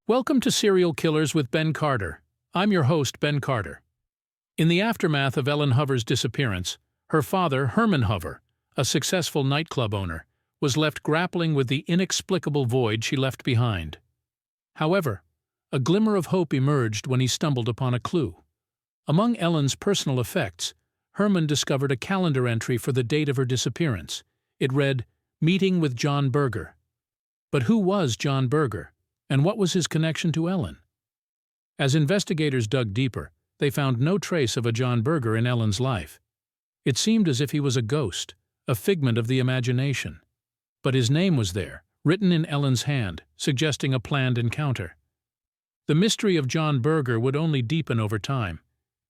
Welcome to Serial Killers with Ben Carter. I'm your host, Ben Carter. In the aftermath of Ellen Hover's disappearance, her father, Herman Hover, a successful nightclub owner, was left grappling with the inexplicable void she left behind. However, a glimmer of hope emerged when he stumbled upon a clue. Among Ellen's personal effects, Herman discovered a calendar entry for the date of her disappearance. It read, "Meeting with John Berger." But who was John Berger? And what was his connection to Ellen? As investigators dug deeper, they found no trace of a John Berger in Ellen's life. It seemed as if he was a ghost, a figment of the imagination. But his name was there, written in Ellen's hand, suggesting a planned encounter. The mystery of John Berger would only deepen over time.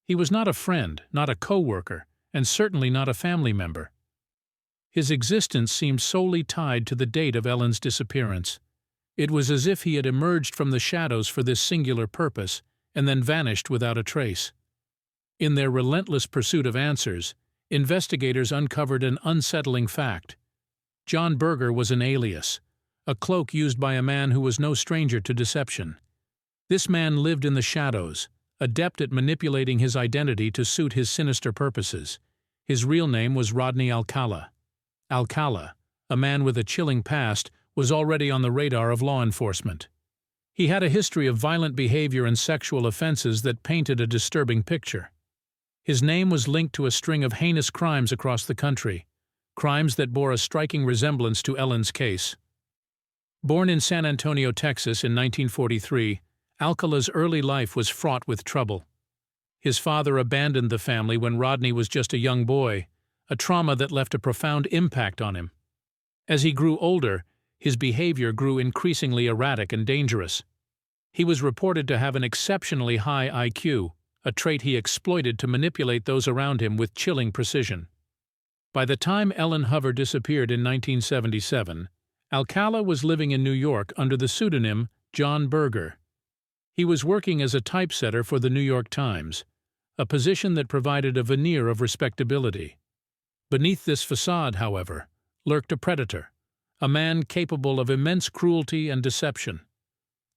He was not a friend, not a co-worker, and certainly not a family member. His existence seemed solely tied to the date of Ellen's disappearance. It was as if he had emerged from the shadows for this singular purpose and then vanished without a trace. In their relentless pursuit of answers, investigators uncovered an unsettling fact. John Berger was an alias, a cloak used by a man who was no stranger to deception. This man lived in the shadows, adept at manipulating his identity to suit his sinister purposes. His real name was Rodney Alcala. Alcala, a man with a chilling past, was already on the radar of law enforcement. He had a history of violent behavior and sexual offenses that painted a disturbing picture. His name was linked to a string of heinous crimes across the country, crimes that bore a striking resemblance to Ellen's case. Born in San Antonio, Texas in 1943, Alcala's early life was fraught with trouble. His father abandoned the family when Rodney was just a young boy, a trauma that left a profound impact on him. As he grew older, his behavior grew increasingly erratic and dangerous. He was reported to have an exceptionally high IQ, a trait he exploited to manipulate those around him with chilling precision. By the time Ellen Hover disappeared in 1977, Alcala was living in New York under the pseudonym John Berger. He was working as a typesetter for the New York Times, a position that provided a veneer of respectability. Beneath this facade, however, lurked a predator, a man capable of immense cruelty and deception.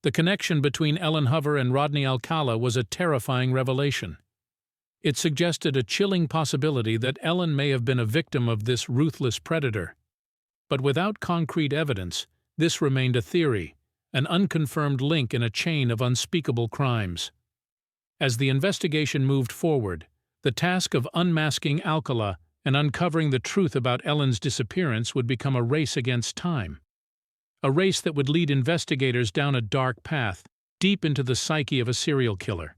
The connection between Ellen Hover and Rodney Alcala was a terrifying revelation. It suggested a chilling possibility that Ellen may have been a victim of this ruthless predator. But without concrete evidence, this remained a theory, an unconfirmed link in a chain of unspeakable crimes. As the investigation moved forward, the task of unmasking Alcala and uncovering the truth about Ellen's disappearance would become a race against time. A race that would lead investigators down a dark path, deep into the psyche of a serial killer.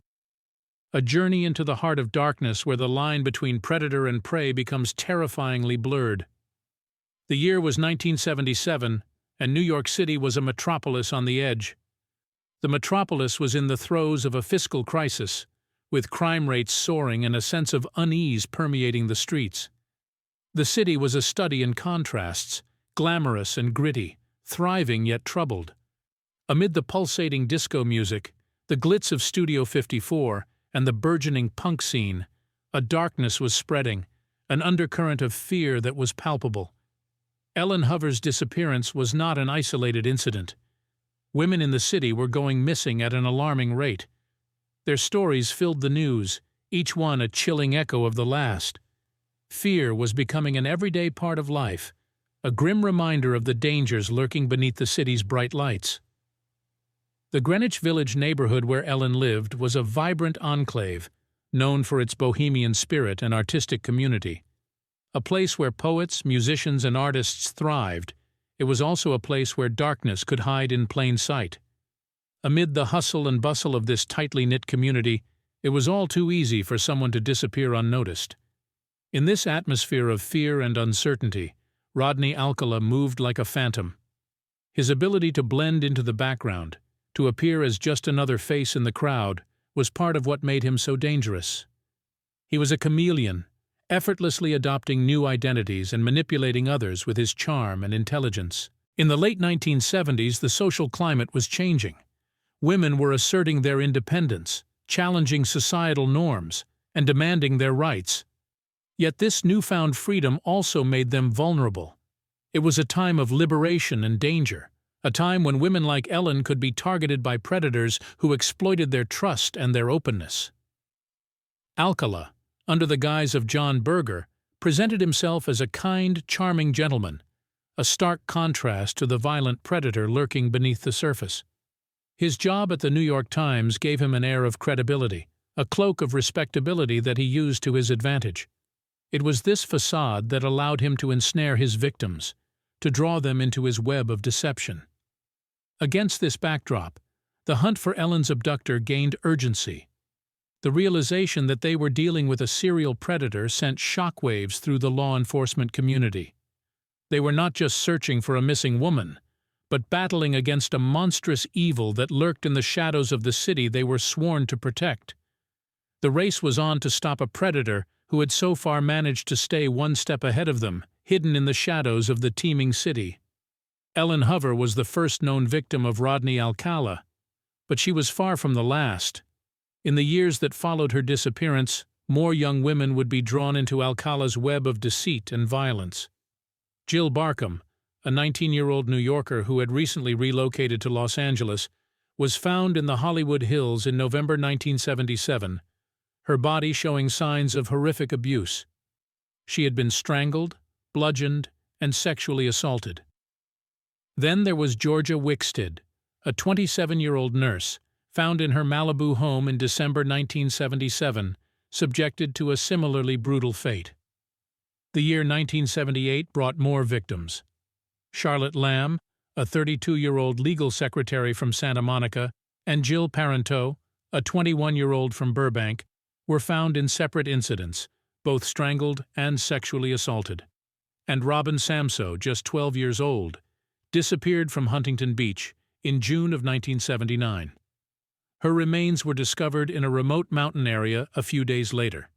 A journey into the heart of darkness where the line between predator and prey becomes terrifyingly blurred. The year was 1977, and New York City was a metropolis on the edge. The metropolis was in the throes of a fiscal crisis, with crime rates soaring and a sense of unease permeating the streets. The city was a study in contrasts, glamorous and gritty, thriving yet troubled. Amid the pulsating disco music, the glitz of Studio 54, and the burgeoning punk scene, a darkness was spreading, an undercurrent of fear that was palpable. Ellen Hover's disappearance was not an isolated incident. Women in the city were going missing at an alarming rate. Their stories filled the news, each one a chilling echo of the last. Fear was becoming an everyday part of life, a grim reminder of the dangers lurking beneath the city's bright lights. The Greenwich Village neighborhood where Ellen lived was a vibrant enclave, known for its bohemian spirit and artistic community. A place where poets, musicians, and artists thrived, it was also a place where darkness could hide in plain sight. Amid the hustle and bustle of this tightly knit community, it was all too easy for someone to disappear unnoticed. In this atmosphere of fear and uncertainty, Rodney Alcala moved like a phantom. His ability to blend into the background, to appear as just another face in the crowd, was part of what made him so dangerous. He was a chameleon, effortlessly adopting new identities and manipulating others with his charm and intelligence. In the late 1970s, the social climate was changing. Women were asserting their independence, challenging societal norms, and demanding their rights. Yet this newfound freedom also made them vulnerable. It was a time of liberation and danger, a time when women like Ellen could be targeted by predators who exploited their trust and their openness. Alcala, under the guise of John Berger, presented himself as a kind, charming gentleman, a stark contrast to the violent predator lurking beneath the surface. His job at the New York Times gave him an air of credibility, a cloak of respectability that he used to his advantage. It was this facade that allowed him to ensnare his victims, to draw them into his web of deception. Against this backdrop, the hunt for Ellen's abductor gained urgency. The realization that they were dealing with a serial predator sent shockwaves through the law enforcement community. They were not just searching for a missing woman, but battling against a monstrous evil that lurked in the shadows of the city they were sworn to protect. The race was on to stop a predator who had so far managed to stay one step ahead of them, hidden in the shadows of the teeming city. Ellen Hover was the first known victim of Rodney Alcala, but she was far from the last. In the years that followed her disappearance, more young women would be drawn into Alcala's web of deceit and violence. Jill Barkham, a 19-year-old New Yorker who had recently relocated to Los Angeles, was found in the Hollywood Hills in November 1977, her body showing signs of horrific abuse. She had been strangled, bludgeoned, and sexually assaulted. Then there was Georgia Wickstead, a 27-year-old nurse, found in her Malibu home in December 1977, subjected to a similarly brutal fate. The year 1978 brought more victims. Charlotte Lamb, a 32-year-old legal secretary from Santa Monica, and Jill Parenteau, a 21-year-old from Burbank, were found in separate incidents, both strangled and sexually assaulted. And Robin Samsoe, just 12 years old, disappeared from Huntington Beach in June of 1979. Her remains were discovered in a remote mountain area a few days later.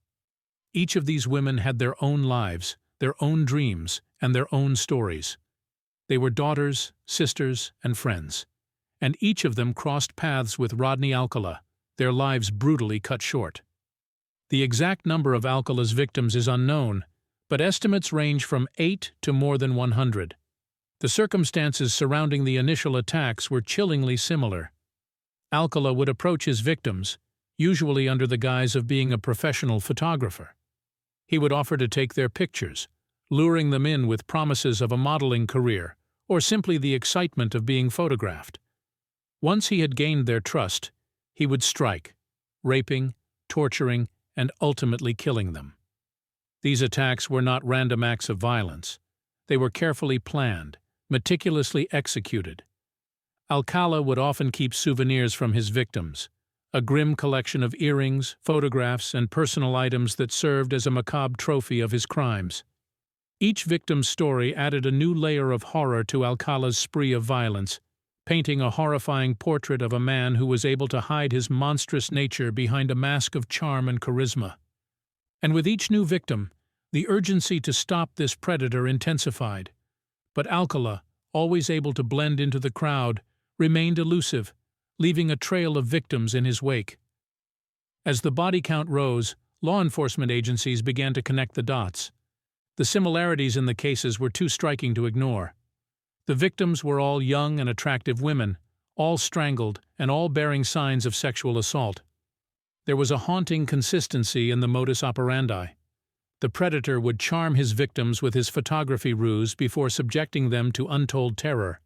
Each of these women had their own lives, their own dreams, and their own stories. They were daughters, sisters, and friends, and each of them crossed paths with Rodney Alcala, their lives brutally cut short. The exact number of Alcala's victims is unknown, but estimates range from 8 to more than 100. The circumstances surrounding the initial attacks were chillingly similar. Alcala would approach his victims, usually under the guise of being a professional photographer. He would offer to take their pictures, luring them in with promises of a modeling career or simply the excitement of being photographed. Once he had gained their trust, he would strike, raping, torturing, and ultimately killing them. These attacks were not random acts of violence. They were carefully planned, meticulously executed. Alcala would often keep souvenirs from his victims, a grim collection of earrings, photographs, and personal items that served as a macabre trophy of his crimes. Each victim's story added a new layer of horror to Alcala's spree of violence, painting a horrifying portrait of a man who was able to hide his monstrous nature behind a mask of charm and charisma. And with each new victim, the urgency to stop this predator intensified. But Alcala, always able to blend into the crowd, remained elusive, leaving a trail of victims in his wake. As the body count rose, law enforcement agencies began to connect the dots. The similarities in the cases were too striking to ignore. The victims were all young and attractive women, all strangled and all bearing signs of sexual assault. There was a haunting consistency in the modus operandi. The predator would charm his victims with his photography ruse before subjecting them to untold terror.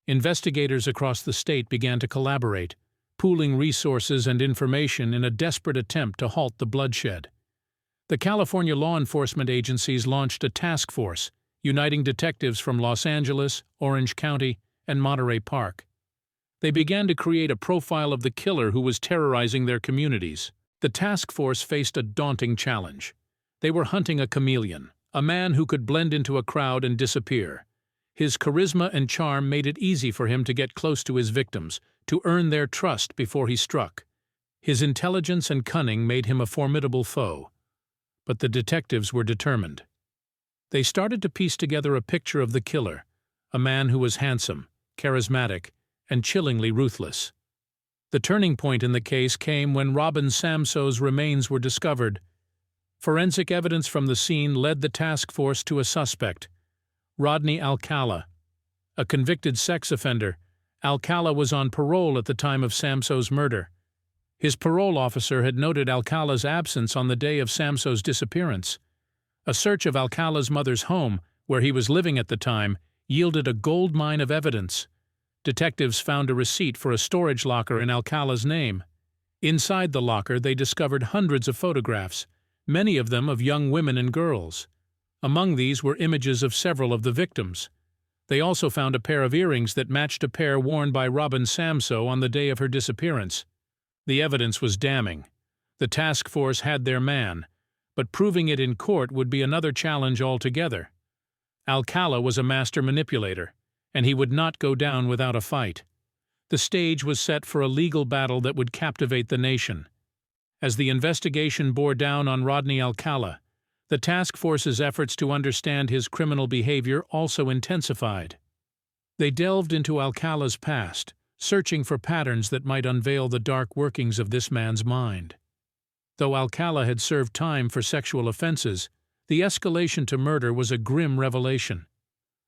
Investigators across the state began to collaborate, pooling resources and information in a desperate attempt to halt the bloodshed. The California law enforcement agencies launched a task force, uniting detectives from Los Angeles, Orange County, and Monterey Park. They began to create a profile of the killer who was terrorizing their communities. The task force faced a daunting challenge. They were hunting a chameleon, a man who could blend into a crowd and disappear. His charisma and charm made it easy for him to get close to his victims, to earn their trust before he struck. His intelligence and cunning made him a formidable foe. But the detectives were determined. They started to piece together a picture of the killer, a man who was handsome, charismatic, and chillingly ruthless. The turning point in the case came when Robin Samsoe's remains were discovered. Forensic evidence from the scene led the task force to a suspect, Rodney Alcala, A convicted sex offender, Alcala was on parole at the time of Samso's murder. His parole officer had noted Alcala's absence on the day of Samso's disappearance. A search of Alcala's mother's home, where he was living at the time, yielded a gold mine of evidence. Detectives found a receipt for a storage locker in Alcala's name. Inside the locker, they discovered hundreds of photographs, many of them of young women and girls. Among these were images of several of the victims. They also found a pair of earrings that matched a pair worn by Robin Samso on the day of her disappearance. The evidence was damning. The task force had their man, but proving it in court would be another challenge altogether. Alcala was a master manipulator, and he would not go down without a fight. The stage was set for a legal battle that would captivate the nation. As the investigation bore down on Rodney Alcala, the task force's efforts to understand his criminal behavior also intensified. They delved into Alcala's past, searching for patterns that might unveil the dark workings of this man's mind. Though Alcala had served time for sexual offenses, the escalation to murder was a grim revelation.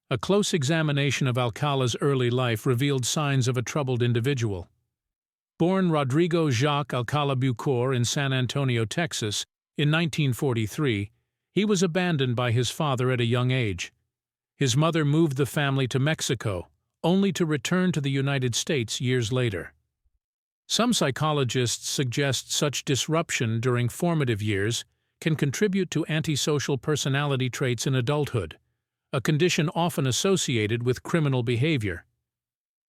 A close examination of Alcala's early life revealed signs of a troubled individual. Born Rodrigo Jacques Alcala Bucor in San Antonio, Texas, in 1943, he was abandoned by his father at a young age. His mother moved the family to Mexico, only to return to the United States years later. Some psychologists suggest such disruption during formative years can contribute to antisocial personality traits in adulthood, a condition often associated with criminal behavior.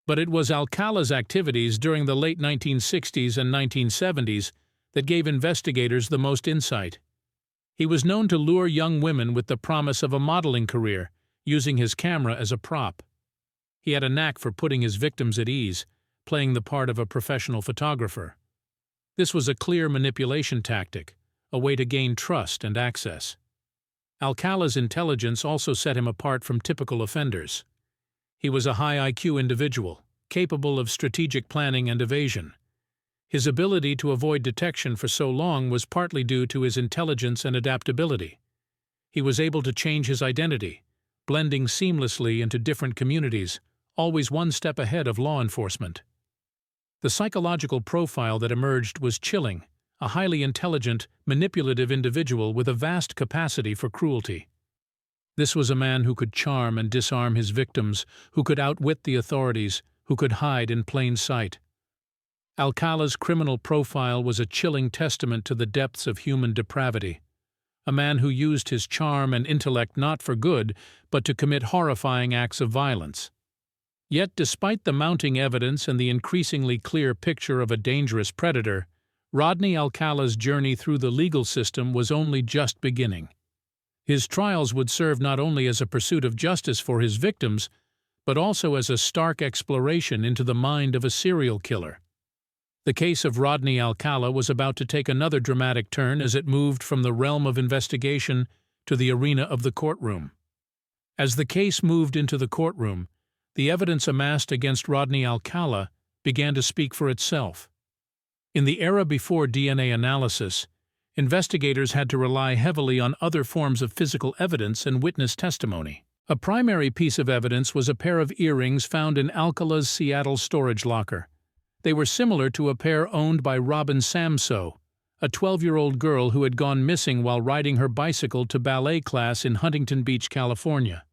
But it was Alcala's activities during the late 1960s and 1970s that gave investigators the most insight. He was known to lure young women with the promise of a modeling career, using his camera as a prop. He had a knack for putting his victims at ease, playing the part of a professional photographer. This was a clear manipulation tactic, a way to gain trust and access. Alcala's intelligence also set him apart from typical offenders. He was a high IQ individual, capable of strategic planning and evasion. His ability to avoid detection for so long was partly due to his intelligence and adaptability. He was able to change his identity, blending seamlessly into different communities, always one step ahead of law enforcement. The psychological profile that emerged was chilling, a highly intelligent, manipulative individual with a vast capacity for cruelty. This was a man who could charm and disarm his victims, who could outwit the authorities, who could hide in plain sight. Alcala's criminal profile was a chilling testament to the depths of human depravity. A man who used his charm and intellect not for good, but to commit horrifying acts of violence. Yet, despite the mounting evidence and the increasingly clear picture of a dangerous predator, Rodney Alcala's journey through the legal system was only just beginning. His trials would serve not only as a pursuit of justice for his victims, but also as a stark exploration into the mind of a serial killer. The case of Rodney Alcala was about to take another dramatic turn as it moved from the realm of investigation to the arena of the courtroom. As the case moved into the courtroom, the evidence amassed against Rodney Alcala began to speak for itself. In the era before DNA analysis, investigators had to rely heavily on other forms of physical evidence and witness testimony. A primary piece of evidence was a pair of earrings found in Alcala's Seattle storage locker. They were similar to a pair owned by Robin Samso, a 12-year-old girl who had gone missing while riding her bicycle to ballet class in Huntington Beach, California.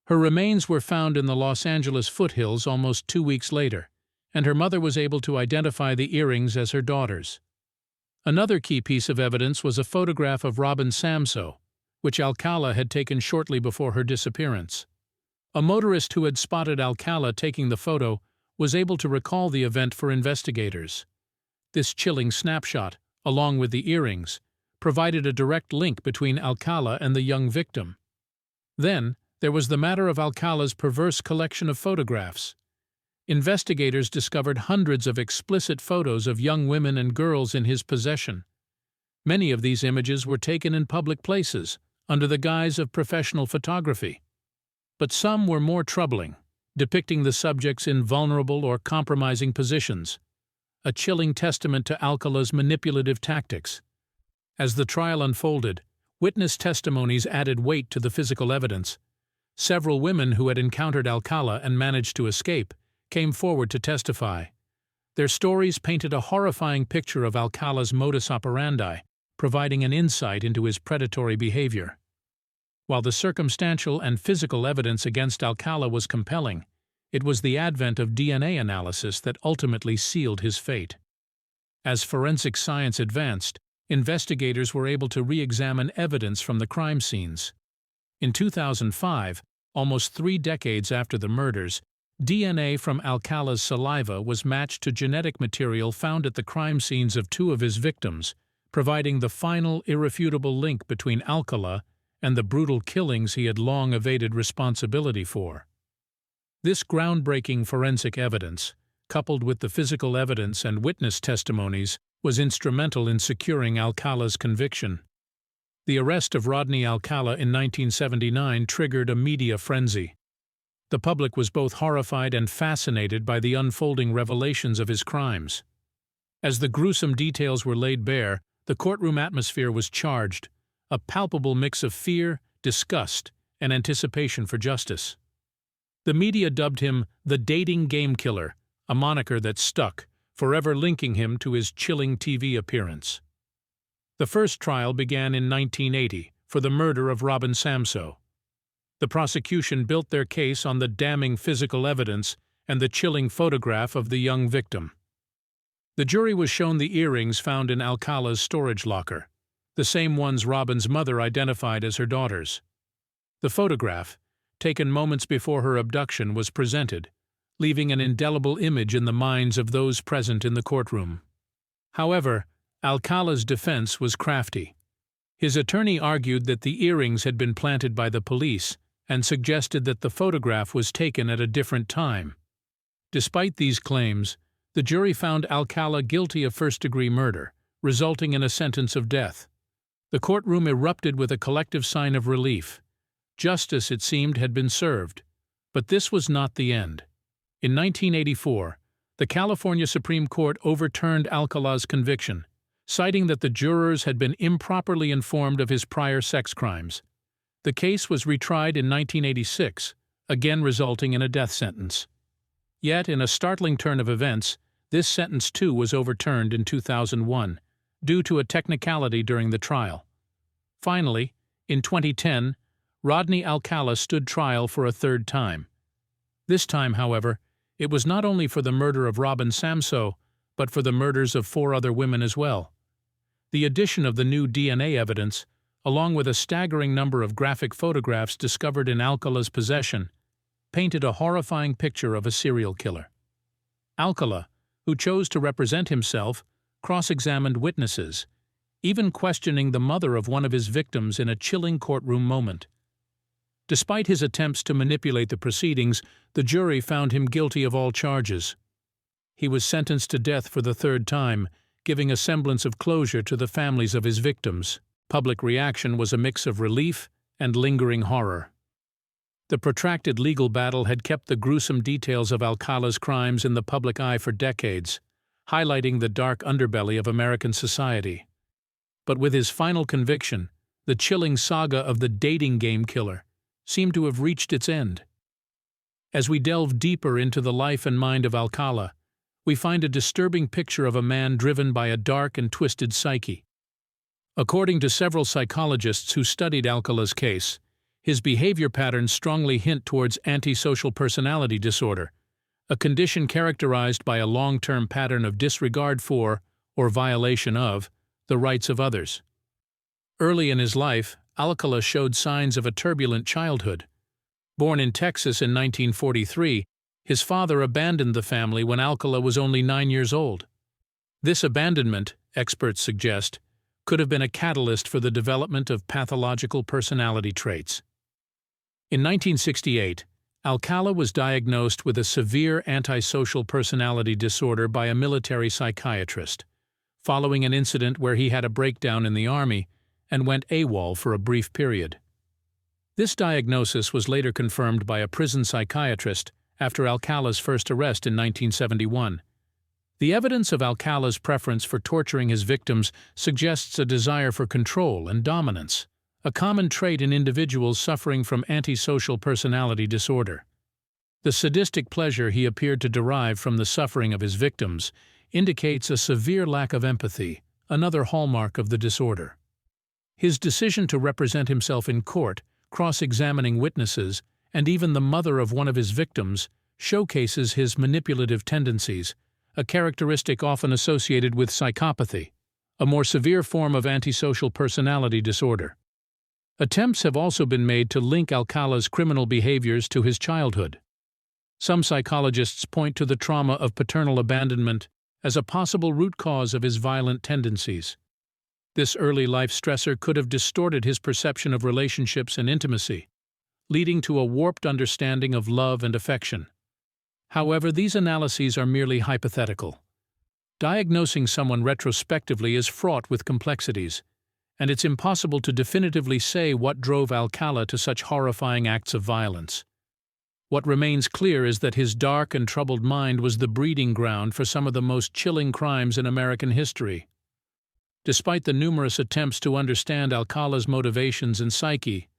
Her remains were found in the Los Angeles foothills almost 2 weeks later, and her mother was able to identify the earrings as her daughter's. Another key piece of evidence was a photograph of Robin Samso, which Alcala had taken shortly before her disappearance. A motorist who had spotted Alcala taking the photo was able to recall the event for investigators. This chilling snapshot, along with the earrings, provided a direct link between Alcala and the young victim. Then, there was the matter of Alcala's perverse collection of photographs. Investigators discovered hundreds of explicit photos of young women and girls in his possession. Many of these images were taken in public places, under the guise of professional photography. But some were more troubling, depicting the subjects in vulnerable or compromising positions, a chilling testament to Alcala's manipulative tactics. As the trial unfolded, witness testimonies added weight to the physical evidence. Several women who had encountered Alcala and managed to escape came forward to testify. Their stories painted a horrifying picture of Alcala's modus operandi, providing an insight into his predatory behavior. While the circumstantial and physical evidence against Alcala was compelling, it was the advent of DNA analysis that ultimately sealed his fate. As forensic science advanced, investigators were able to re-examine evidence from the crime scenes. In 2005, almost 3 decades after the murders, DNA from Alcala's saliva was matched to genetic material found at the crime scenes of 2 of his victims, providing the final irrefutable link between Alcala and the brutal killings he had long evaded responsibility for. This groundbreaking forensic evidence, coupled with the physical evidence and witness testimonies, was instrumental in securing Alcala's conviction. The arrest of Rodney Alcala in 1979 triggered a media frenzy. The public was both horrified and fascinated by the unfolding revelations of his crimes. As the gruesome details were laid bare, the courtroom atmosphere was charged, a palpable mix of fear, disgust, and anticipation for justice. The media dubbed him the dating game killer, a moniker that stuck, forever linking him to his chilling TV appearance. The first trial began in 1980 for the murder of Robin Samsoe. The prosecution built their case on the damning physical evidence and the chilling photograph of the young victim. The jury was shown the earrings found in Alcala's storage locker, the same ones Robin's mother identified as her daughter's. The photograph, taken moments before her abduction, was presented, leaving an indelible image in the minds of those present in the courtroom. However, Alcala's defense was crafty. His attorney argued that the earrings had been planted by the police and suggested that the photograph was taken at a different time. Despite these claims, the jury found Alcala guilty of first-degree murder, resulting in a sentence of death. The courtroom erupted with a collective sigh of relief. Justice, it seemed, had been served. But this was not the end. In 1984, the California Supreme Court overturned Alcala's conviction, citing that the jurors had been improperly informed of his prior sex crimes. The case was retried in 1986, again resulting in a death sentence. Yet, in a startling turn of events, this sentence too was overturned in 2001, due to a technicality during the trial. Finally, in 2010, Rodney Alcala stood trial for a 3rd time. This time, however, it was not only for the murder of Robin Samsoe, but for the murders of 4 other women as well. The addition of the new DNA evidence, along with a staggering number of graphic photographs discovered in Alcala's possession, painted a horrifying picture of a serial killer. Alcala, who chose to represent himself, cross-examined witnesses, even questioning the mother of one of his victims in a chilling courtroom moment. Despite his attempts to manipulate the proceedings, the jury found him guilty of all charges. He was sentenced to death for the 3rd time, giving a semblance of closure to the families of his victims. Public reaction was a mix of relief and lingering horror. The protracted legal battle had kept the gruesome details of Alcala's crimes in the public eye for decades, highlighting the dark underbelly of American society. But with his final conviction, the chilling saga of the dating game killer seemed to have reached its end. As we delve deeper into the life and mind of Alcala, we find a disturbing picture of a man driven by a dark and twisted psyche. According to several psychologists who studied Alcala's case, his behavior patterns strongly hint towards antisocial personality disorder, a condition characterized by a long-term pattern of disregard for, or violation of, the rights of others. Early in his life, Alcala showed signs of a turbulent childhood. Born in Texas in 1943, his father abandoned the family when Alcala was only 9 years old. This abandonment, experts suggest, could have been a catalyst for the development of pathological personality traits. In 1968, Alcala was diagnosed with a severe antisocial personality disorder by a military psychiatrist, following an incident where he had a breakdown in the Army and went AWOL for a brief period. This diagnosis was later confirmed by a prison psychiatrist after Alcala's first arrest in 1971. The evidence of Alcala's preference for torturing his victims suggests a desire for control and dominance, a common trait in individuals suffering from antisocial personality disorder. The sadistic pleasure he appeared to derive from the suffering of his victims indicates a severe lack of empathy, another hallmark of the disorder. His decision to represent himself in court, cross-examining witnesses, and even the mother of one of his victims, showcases his manipulative tendencies, a characteristic often associated with psychopathy, a more severe form of antisocial personality disorder. Attempts have also been made to link Alcala's criminal behaviors to his childhood. Some psychologists point to the trauma of paternal abandonment as a possible root cause of his violent tendencies. This early life stressor could have distorted his perception of relationships and intimacy, leading to a warped understanding of love and affection. However, these analyses are merely hypothetical. Diagnosing someone retrospectively is fraught with complexities, and it's impossible to definitively say what drove Alcala to such horrifying acts of violence. What remains clear is that his dark and troubled mind was the breeding ground for some of the most chilling crimes in American history. Despite the numerous attempts to understand Alcala's motivations and psyche,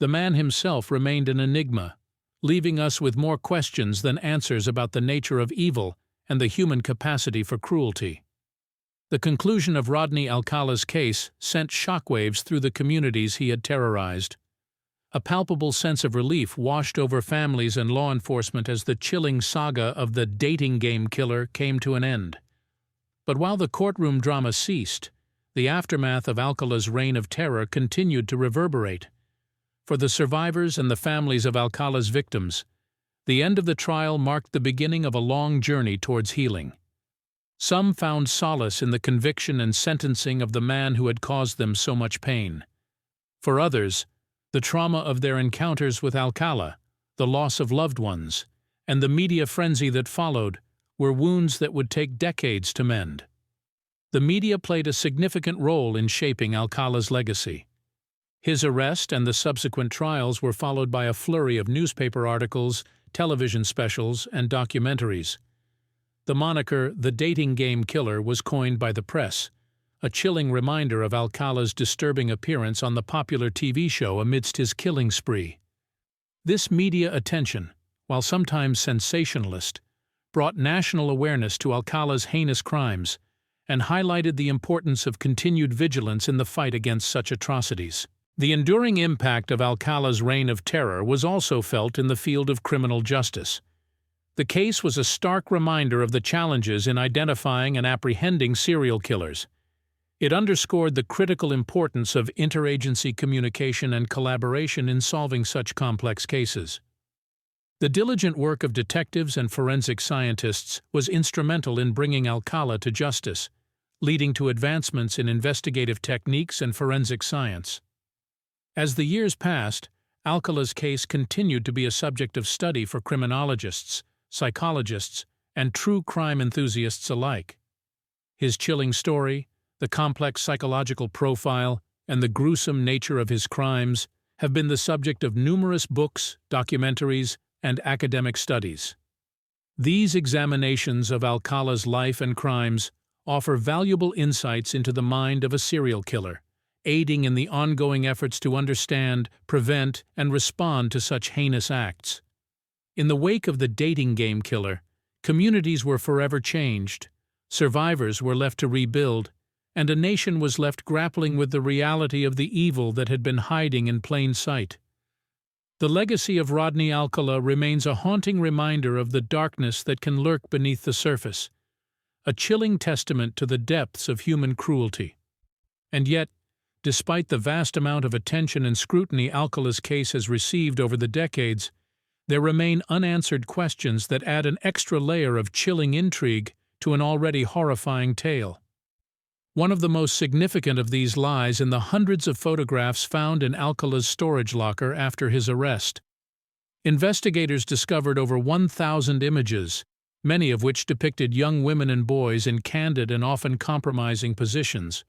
the man himself remained an enigma, leaving us with more questions than answers about the nature of evil and the human capacity for cruelty. The conclusion of Rodney Alcala's case sent shockwaves through the communities he had terrorized. A palpable sense of relief washed over families and law enforcement as the chilling saga of the dating game killer came to an end. But while the courtroom drama ceased, the aftermath of Alcala's reign of terror continued to reverberate. For the survivors and the families of Alcala's victims, the end of the trial marked the beginning of a long journey towards healing. Some found solace in the conviction and sentencing of the man who had caused them so much pain. For others, the trauma of their encounters with Alcala, the loss of loved ones, and the media frenzy that followed were wounds that would take decades to mend. The media played a significant role in shaping Alcala's legacy. His arrest and the subsequent trials were followed by a flurry of newspaper articles, television specials, and documentaries. The moniker, "The Dating Game Killer," was coined by the press, a chilling reminder of Alcala's disturbing appearance on the popular TV show amidst his killing spree. This media attention, while sometimes sensationalist, brought national awareness to Alcala's heinous crimes and highlighted the importance of continued vigilance in the fight against such atrocities. The enduring impact of Alcala's reign of terror was also felt in the field of criminal justice. The case was a stark reminder of the challenges in identifying and apprehending serial killers. It underscored the critical importance of interagency communication and collaboration in solving such complex cases. The diligent work of detectives and forensic scientists was instrumental in bringing Alcala to justice, leading to advancements in investigative techniques and forensic science. As the years passed, Alcala's case continued to be a subject of study for criminologists, psychologists, and true crime enthusiasts alike. His chilling story, the complex psychological profile, and the gruesome nature of his crimes have been the subject of numerous books, documentaries, and academic studies. These examinations of Alcala's life and crimes offer valuable insights into the mind of a serial killer, aiding in the ongoing efforts to understand, prevent, and respond to such heinous acts. In the wake of the dating game killer, communities were forever changed, survivors were left to rebuild, and a nation was left grappling with the reality of the evil that had been hiding in plain sight. The legacy of Rodney Alcala remains a haunting reminder of the darkness that can lurk beneath the surface, a chilling testament to the depths of human cruelty. And yet, despite the vast amount of attention and scrutiny Alcala's case has received over the decades, there remain unanswered questions that add an extra layer of chilling intrigue to an already horrifying tale. One of the most significant of these lies in the hundreds of photographs found in Alcala's storage locker after his arrest. Investigators discovered over 1,000 images, many of which depicted young women and boys in candid and often compromising positions.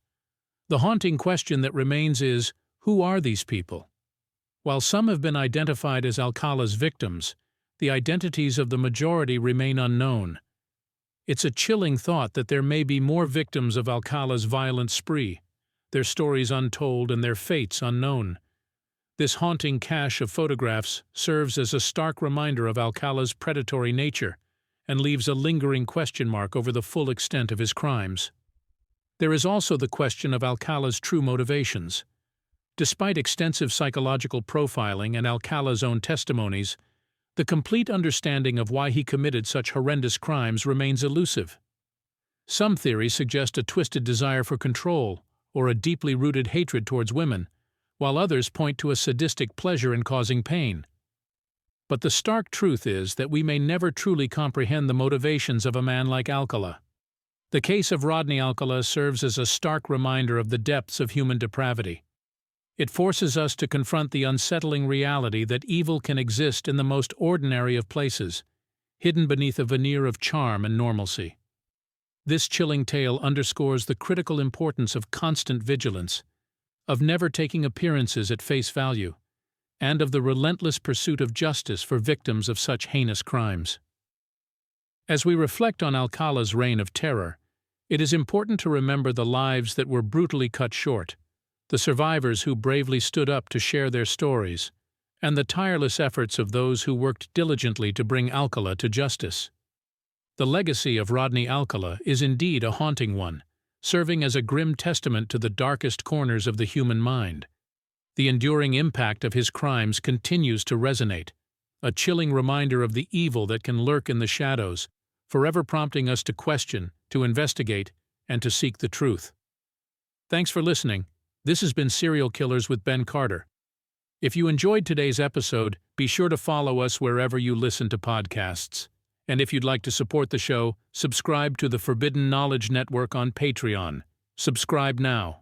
The haunting question that remains is, who are these people? While some have been identified as Alcala's victims, the identities of the majority remain unknown. It's a chilling thought that there may be more victims of Alcala's violent spree, their stories untold and their fates unknown. This haunting cache of photographs serves as a stark reminder of Alcala's predatory nature and leaves a lingering question mark over the full extent of his crimes. There is also the question of Alcala's true motivations. Despite extensive psychological profiling and Alcala's own testimonies, the complete understanding of why he committed such horrendous crimes remains elusive. Some theories suggest a twisted desire for control or a deeply rooted hatred towards women, while others point to a sadistic pleasure in causing pain. But the stark truth is that we may never truly comprehend the motivations of a man like Alcala. The case of Rodney Alcala serves as a stark reminder of the depths of human depravity. It forces us to confront the unsettling reality that evil can exist in the most ordinary of places, hidden beneath a veneer of charm and normalcy. This chilling tale underscores the critical importance of constant vigilance, of never taking appearances at face value, and of the relentless pursuit of justice for victims of such heinous crimes. As we reflect on Alcala's reign of terror, it is important to remember the lives that were brutally cut short, the survivors who bravely stood up to share their stories, and the tireless efforts of those who worked diligently to bring Alcala to justice. The legacy of Rodney Alcala is indeed a haunting one, serving as a grim testament to the darkest corners of the human mind. The enduring impact of his crimes continues to resonate, a chilling reminder of the evil that can lurk in the shadows, forever prompting us to question, to investigate, and to seek the truth. Thanks for listening. This has been Serial Killers with Ben Carter. If you enjoyed today's episode, be sure to follow us wherever you listen to podcasts. And if you'd like to support the show, subscribe to the Forbidden Knowledge Network on Patreon. Subscribe now.